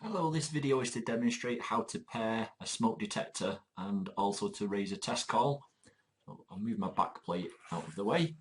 Hello, this video is to demonstrate how to pair a smoke detector and also to raise a test call. So I'll move my back plate out of the way.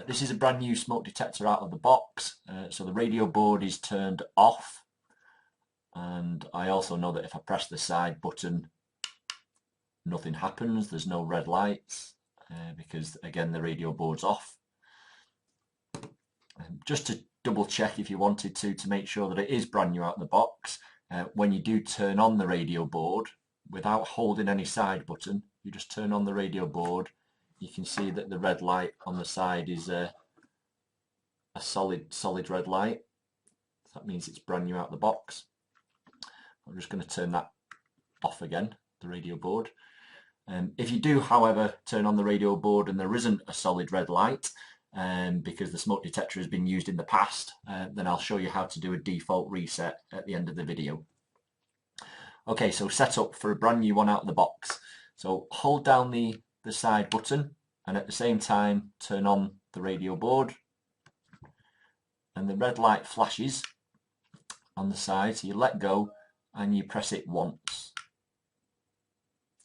This is a brand new smoke detector out of the box, so the radio board is turned off, and I also know that if I press the side button nothing happens, there's no red lights because again the radio board's off. Just to double check if you wanted to make sure that it is brand new out of the box, when you do turn on the radio board without holding any side button, you just turn on the radio board, you can see that the red light on the side is a solid red light. That means it's brand new out of the box. I'm just going to turn that off again, the radio board. If you do, however, turn on the radio board and there isn't a solid red light, because the smoke detector has been used in the past, then I'll show you how to do a default reset at the end of the video. Okay, so set up for a brand new one out of the box. So hold down the side button and at the same time turn on the radio board, and the red light flashes on the side, so you let go and you press it once.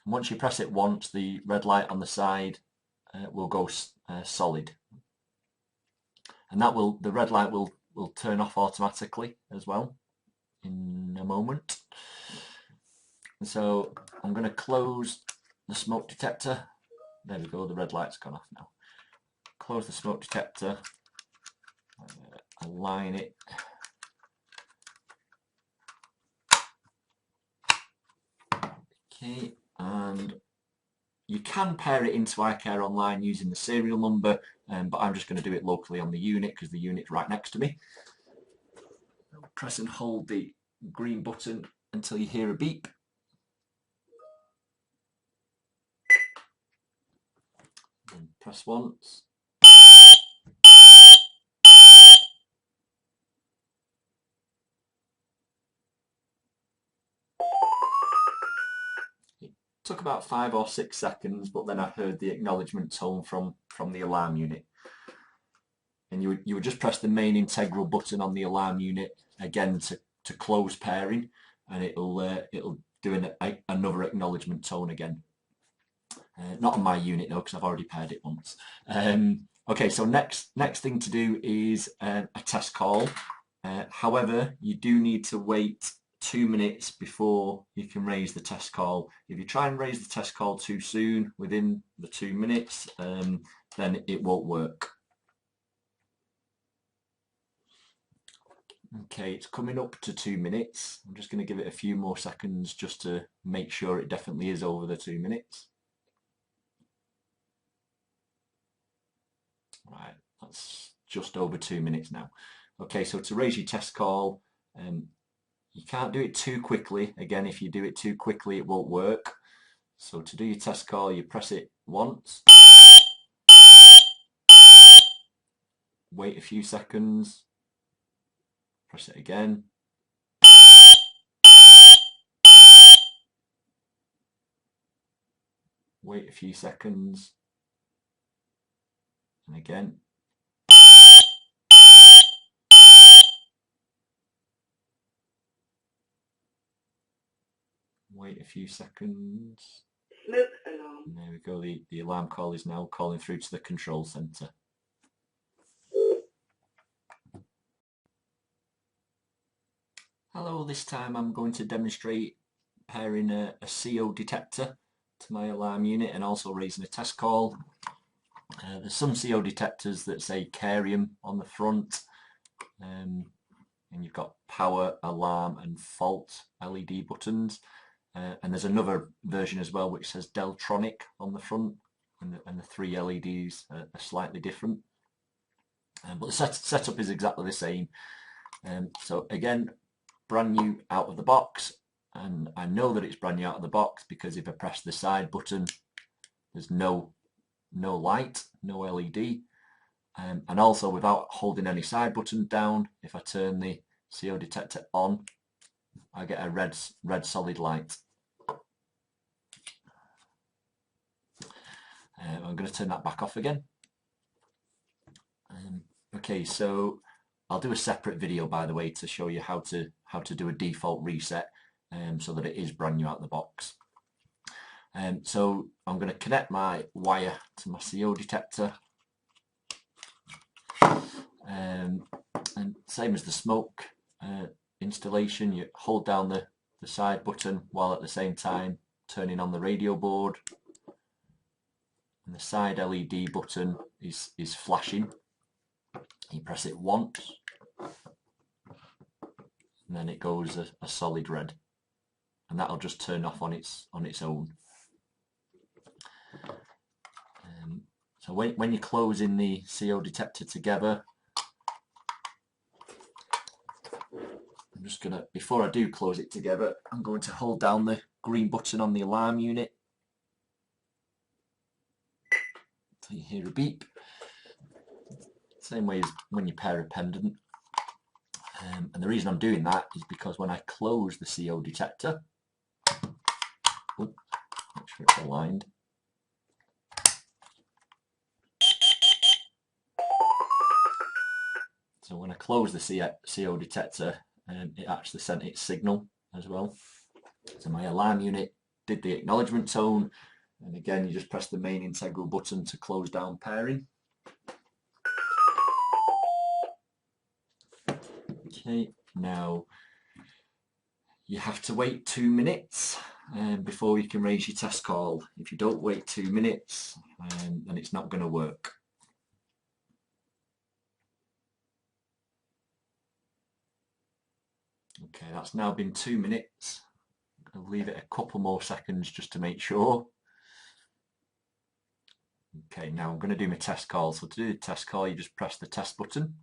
And once you press it once, the red light on the side will go solid. And that the red light will turn off automatically as well in a moment. And so I'm going to close the smoke detector. There we go, the red light's gone off now. Close the smoke detector, align it. Okay, and you can pair it into iCare Online using the serial number, but I'm just going to do it locally on the unit because the unit's right next to me. Press and hold the green button until you hear a beep. And press once. It took about 5 or 6 seconds, but then I heard the acknowledgement tone from the alarm unit. And you would just press the main integral button on the alarm unit again to close pairing, and it'll do another acknowledgement tone again. Not on my unit though, because I've already paired it once. Okay, so next thing to do is a test call. However, you do need to wait 2 minutes before you can raise the test call. If you try and raise the test call too soon, within the 2 minutes, then it won't work. Okay, it's coming up to 2 minutes. I'm just going to give it a few more seconds just to make sure it definitely is over the 2 minutes. Right, that's just over 2 minutes now. Okay, so to raise your test call, you can't do it too quickly. Again, if you do it too quickly, it won't work. So to do your test call, you press it once, wait a few seconds, press it again, wait a few seconds, and again. Wait a few seconds. Smoke alarm. And there we go, the alarm call is now calling through to the control centre. Hello, this time I'm going to demonstrate pairing a CO detector to my alarm unit and also raising a test call. There's some CO detectors that say Careium on the front, and you've got power, alarm and fault LED buttons. And there's another version as well which says Deltronic on the front, and the 3 LEDs are slightly different. But the setup is exactly the same. So again, brand new out of the box, and I know that it's brand new out of the box because if I press the side button, there's no light, no LED. And also without holding any side button down, if I turn the CO detector on, I get a red solid light. I'm going to turn that back off again. Okay, so I'll do a separate video, by the way, to show you how to do a default reset so that it is brand new out of the box. So I'm going to connect my wire to my CO detector, and same as the smoke installation, you hold down the side button while at the same time turning on the radio board, and the side LED button is flashing. You press it once and then it goes a solid red, and that'll just turn off on its own. So when you're closing the CO detector together, I'm just going to, before I do close it together, I'm going to hold down the green button on the alarm unit so you hear a beep. Same way as when you pair a pendant. And the reason I'm doing that is because when I close the CO detector, make sure it's aligned. So when I close the CO detector, it actually sent its signal as well. So my alarm unit did the acknowledgement tone, and again you just press the main integral button to close down pairing. Okay, now you have to wait 2 minutes before you can raise your test call. If you don't wait 2 minutes, then it's not going to work. Okay, that's now been 2 minutes. I'll leave it a couple more seconds just to make sure. Okay, now I'm going to do my test call. So to do the test call, you just press the test button.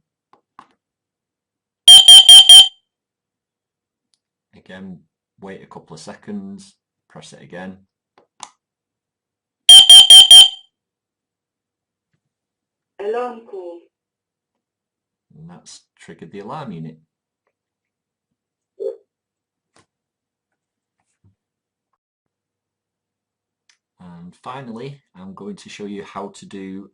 Again, wait a couple of seconds, press it again. Alarm call. And that's triggered the alarm unit. And finally, I'm going to show you how to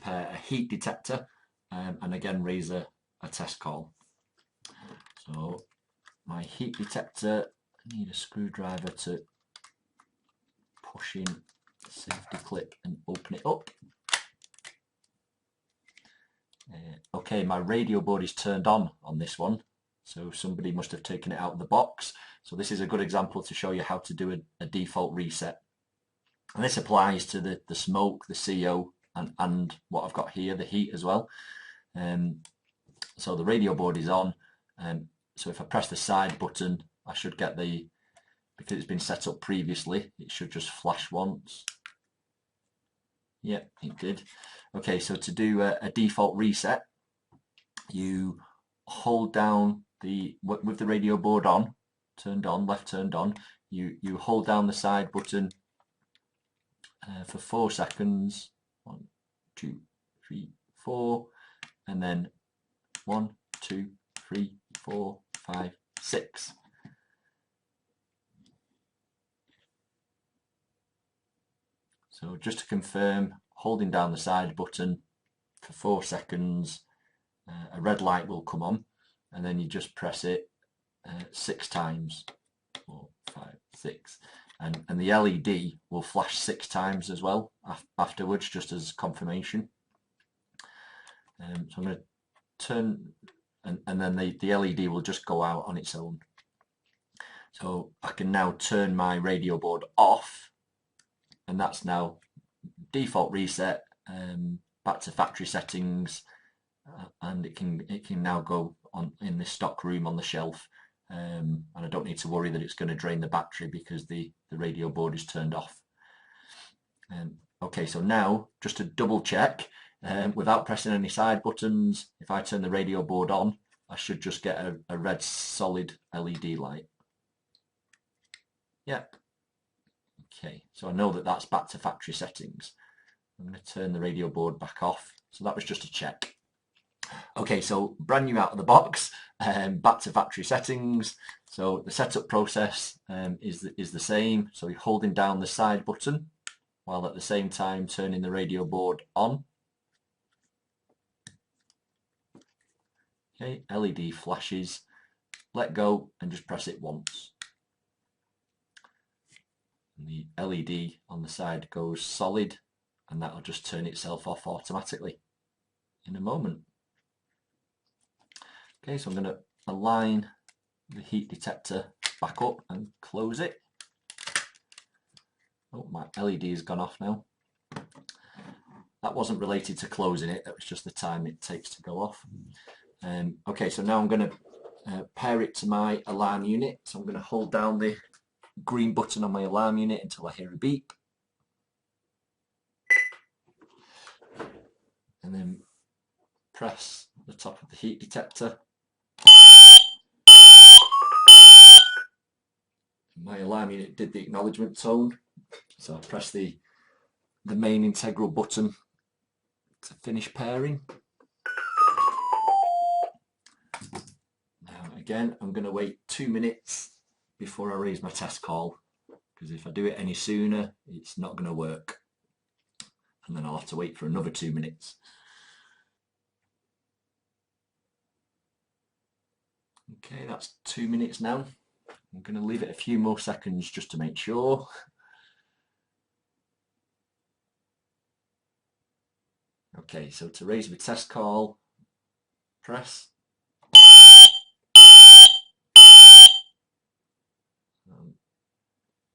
pair a heat detector and again raise a test call. So my heat detector, I need a screwdriver to push in the safety clip and open it up. Okay, my radio board is turned on this one, so somebody must have taken it out of the box. So this is a good example to show you how to do a default reset. And this applies to the smoke, the CO, and what I've got here, the heat as well. So the radio board is on, so if I press the side button, I should get because it's been set up previously, it should just flash once. Yep, it did. Okay, so to do a default reset, you hold down with the radio board on, turned on, left turned on, you hold down the side button for 4 seconds. 1, 2, 3, 4, and then 1, 2, 3, 4, 5, 6. So just to confirm, holding down the side button for 4 seconds, a red light will come on, and then you just press it 6 times. 4, 5, 6. And the LED will flash 6 times as well afterwards, just as confirmation. So I'm going to turn, and then the LED will just go out on its own. So I can now turn my radio board off, and that's now default reset, back to factory settings, and it can now go on in this stock room on the shelf. And I don't need to worry that it's going to drain the battery because the radio board is turned off. Okay, so now just to double check, without pressing any side buttons, if I turn the radio board on, I should just get a red solid LED light. Yep. Okay, so I know that that's back to factory settings. I'm going to turn the radio board back off. So that was just a check. Okay, so brand new out of the box, back to factory settings. So the setup process is the same. So you're holding down the side button while at the same time turning the radio board on. Okay, LED flashes, let go and just press it once. And the LED on the side goes solid and that'll just turn itself off automatically in a moment. Okay, so I'm going to align the heat detector back up and close it. Oh, my LED has gone off now. That wasn't related to closing it, that was just the time it takes to go off. Okay, so now I'm going to pair it to my alarm unit. So I'm going to hold down the green button on my alarm unit until I hear a beep. And then press the top of the heat detector. My alarm unit did the acknowledgement tone. So I'll press the main integral button to finish pairing. Now again, I'm going to wait 2 minutes before I raise my test call, because if I do it any sooner, it's not going to work. And then I'll have to wait for another 2 minutes. Okay, that's 2 minutes now. I'm going to leave it a few more seconds just to make sure. Okay, so to raise the test call, press.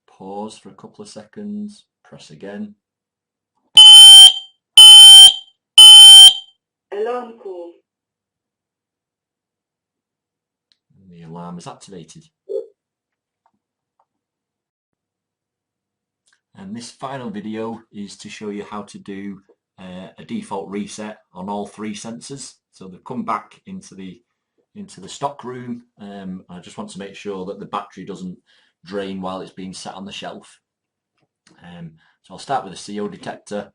Pause for a couple of seconds, press again. Alarm call. And the alarm is activated. And this final video is to show you how to do a default reset on all 3 sensors. So they've come back into the stock room. I just want to make sure that the battery doesn't drain while it's being set on the shelf. So I'll start with the CO detector.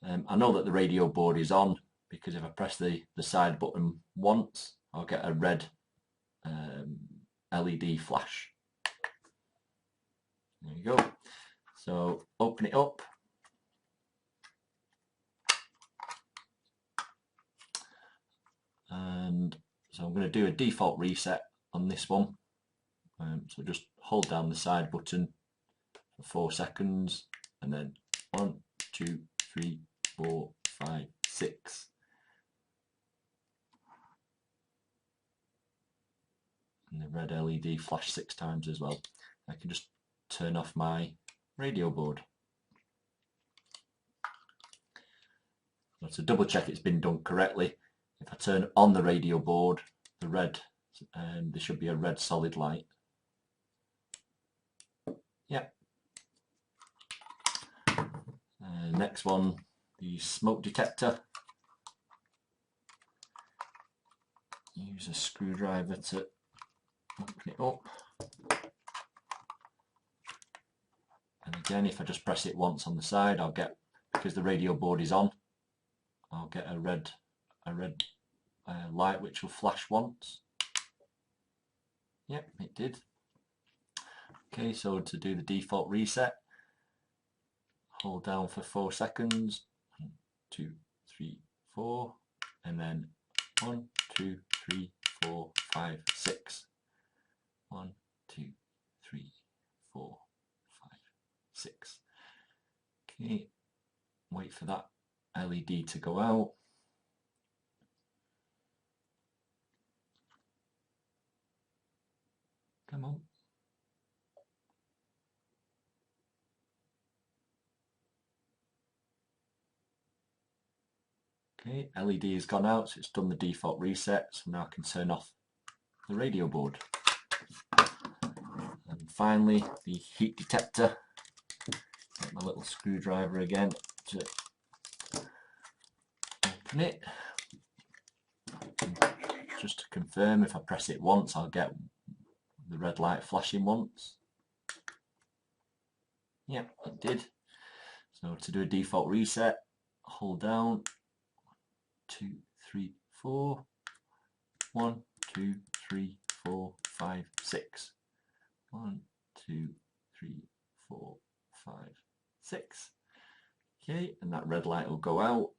I know that the radio board is on because if I press the side button once, I'll get a red LED flash. There you go. So open it up. And so I'm going to do a default reset on this one. So just hold down the side button for 4 seconds and then 1, 2, 3, 4, 5, 6. And the red LED flash 6 times as well. I can just turn off my radio board. So to double check it's been done correctly, if I turn on the radio board, the red, there should be a red solid light. Yep. Next one, the smoke detector. Use a screwdriver to open it up. And again, if I just press it once on the side, I'll get, because the radio board is on, I'll get a red light which will flash once. Yep, it did. Okay, so to do the default reset, hold down for 4 seconds, 1, 2, 3, 4, and then 1, 2, 3, 4, 5, 6. 1, 2, 3, 4, 5, 6. Okay, wait for that LED to go out. Come on. Okay, LED has gone out, so it's done the default reset. So now I can turn off the radio board. And finally, the heat detector. Get my little screwdriver again to open it. And just to confirm, if I press it once, I'll get the red light flashing once. Yep, it did. So to do a default reset, hold down 2, 3, 4. 1, 2, 3, 4, 5, 6. 1, 2, 3, 4, 5, 6. Okay, and that red light will go out.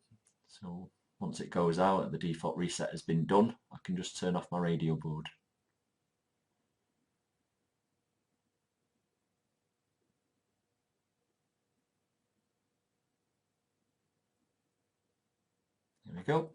So Once it goes out and the default reset has been done, I can just turn off my radio board. There we go.